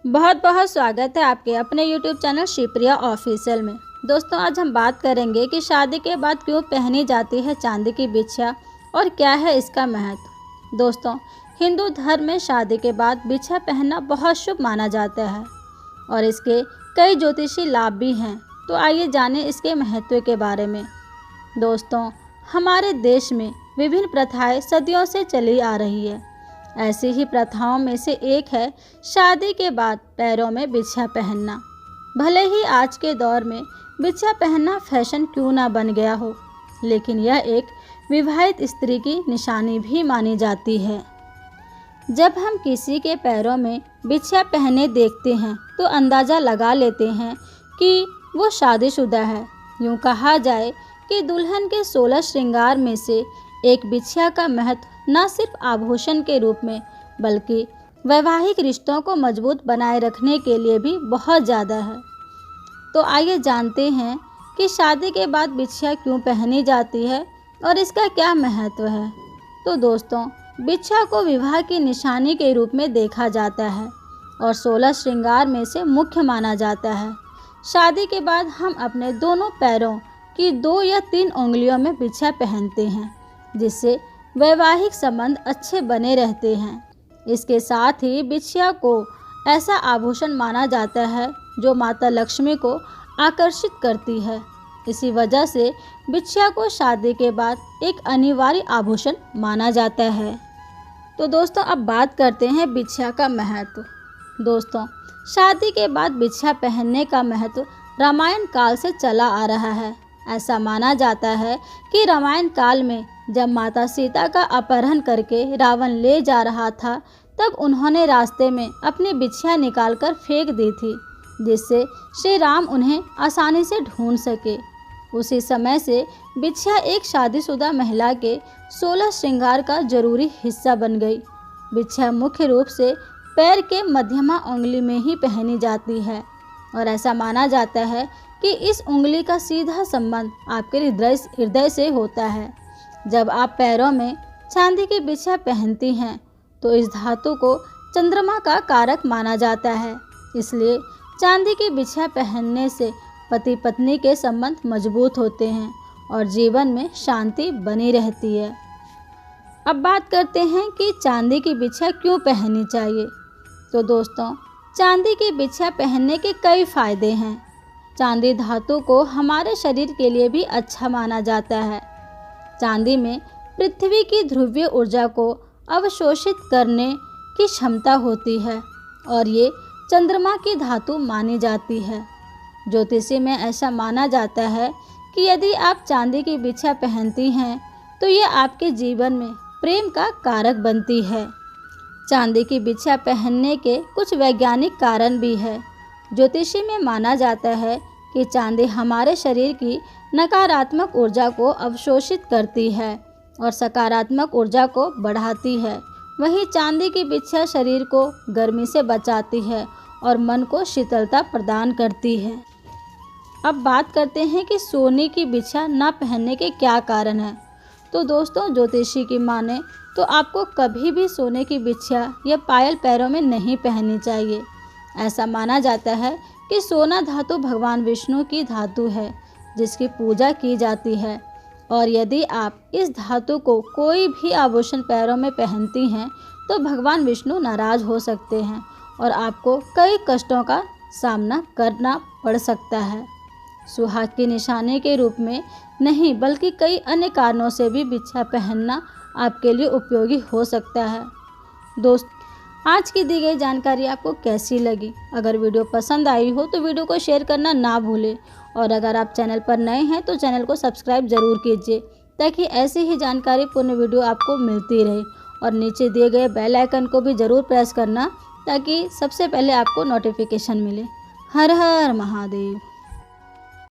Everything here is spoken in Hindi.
बहुत बहुत स्वागत है आपके अपने YouTube चैनल शिवप्रिया ऑफिशियल में। दोस्तों, आज हम बात करेंगे कि शादी के बाद क्यों पहनी जाती है चांदी की बिछिया और क्या है इसका महत्व। दोस्तों, हिंदू धर्म में शादी के बाद बिछिया पहनना बहुत शुभ माना जाता है और इसके कई ज्योतिषी लाभ भी हैं। तो आइए जानें इसके महत्व के बारे में। दोस्तों, हमारे देश में विभिन्न प्रथाएं सदियों से चली आ रही है। ऐसी ही प्रथाओं में से एक है शादी के बाद पैरों में बिछिया पहनना। भले ही आज के दौर में बिछिया पहनना फैशन क्यों ना बन गया हो, लेकिन यह एक विवाहित स्त्री की निशानी भी मानी जाती है। जब हम किसी के पैरों में बिछिया पहने देखते हैं तो अंदाज़ा लगा लेते हैं कि वो शादीशुदा है। यूँ कहा जाए कि दुल्हन के 16 श्रृंगार में से एक बिछिया का महत्व न सिर्फ आभूषण के रूप में बल्कि वैवाहिक रिश्तों को मजबूत बनाए रखने के लिए भी बहुत ज़्यादा है। तो आइए जानते हैं कि शादी के बाद बिछिया क्यों पहनी जाती है और इसका क्या महत्व है। तो दोस्तों, बिछिया को विवाह की निशानी के रूप में देखा जाता है और 16 श्रृंगार में से मुख्य माना जाता है। शादी के बाद हम अपने दोनों पैरों की 2 या 3 उंगलियों में बिछिया पहनते हैं, जिससे वैवाहिक संबंध अच्छे बने रहते हैं। इसके साथ ही बिछिया को ऐसा आभूषण माना जाता है जो माता लक्ष्मी को आकर्षित करती है। इसी वजह से बिछिया को शादी के बाद एक अनिवार्य आभूषण माना जाता है। तो दोस्तों, अब बात करते हैं बिछिया का महत्व। दोस्तों, शादी के बाद बिछिया पहनने का महत्व रामायण काल से चला आ रहा है। ऐसा माना जाता है कि रामायण काल में जब माता सीता का अपहरण करके रावण ले जा रहा था, तब उन्होंने रास्ते में अपनी बिछिया निकालकर फेंक दी थी, जिससे श्री राम उन्हें आसानी से ढूंढ सके। उसी समय से बिछिया एक शादीशुदा महिला के 16 श्रृंगार का जरूरी हिस्सा बन गई। बिछिया मुख्य रूप से पैर के मध्यमा उंगली में ही पहनी जाती है और ऐसा माना जाता है कि इस उंगली का सीधा संबंध आपके हृदय से होता है। जब आप पैरों में चांदी की बिछिया पहनती हैं तो इस धातु को चंद्रमा का कारक माना जाता है। इसलिए चांदी की बिछिया पहनने से पति पत्नी के संबंध मजबूत होते हैं और जीवन में शांति बनी रहती है। अब बात करते हैं कि चांदी की बिछिया क्यों पहननी चाहिए। तो दोस्तों, चांदी की बिछिया पहनने के कई फायदे हैं। चांदी धातु को हमारे शरीर के लिए भी अच्छा माना जाता है। चांदी में पृथ्वी की ध्रुवीय ऊर्जा को अवशोषित करने की क्षमता होती है और ये चंद्रमा की धातु मानी जाती है। ज्योतिषी में ऐसा माना जाता है कि यदि आप चांदी की बिछिया पहनती हैं तो ये आपके जीवन में प्रेम का कारक बनती है। चांदी की बिछिया पहनने के कुछ वैज्ञानिक कारण भी है। ज्योतिषी में माना जाता है कि चांदी हमारे शरीर की नकारात्मक ऊर्जा को अवशोषित करती है और सकारात्मक ऊर्जा को बढ़ाती है। वहीं चांदी की बिछिया शरीर को गर्मी से बचाती है और मन को शीतलता प्रदान करती है। अब बात करते हैं कि सोने की बिछिया न पहनने के क्या कारण हैं। तो दोस्तों, ज्योतिषी की माने तो आपको कभी भी सोने की बिछिया या पायल पैरों में नहीं पहननी चाहिए। ऐसा माना जाता है कि सोना धातु भगवान विष्णु की धातु है जिसकी पूजा की जाती है और यदि आप इस धातु को कोई भी आभूषण पैरों में पहनती हैं तो भगवान विष्णु नाराज हो सकते हैं और आपको कई कष्टों का सामना करना पड़ सकता है। सुहाग की निशानी के रूप में नहीं बल्कि कई अन्य कारणों से भी बिछिया पहनना आपके लिए उपयोगी हो सकता है। दोस्त, आज की दी गई जानकारी आपको कैसी लगी? अगर वीडियो पसंद आई हो तो वीडियो को शेयर करना ना भूलें और अगर आप चैनल पर नए हैं तो चैनल को सब्सक्राइब ज़रूर कीजिए ताकि ऐसी ही जानकारी पूर्ण वीडियो आपको मिलती रहे। और नीचे दिए गए बेल आइकन को भी ज़रूर प्रेस करना ताकि सबसे पहले आपको नोटिफिकेशन मिले। हर हर महादेव।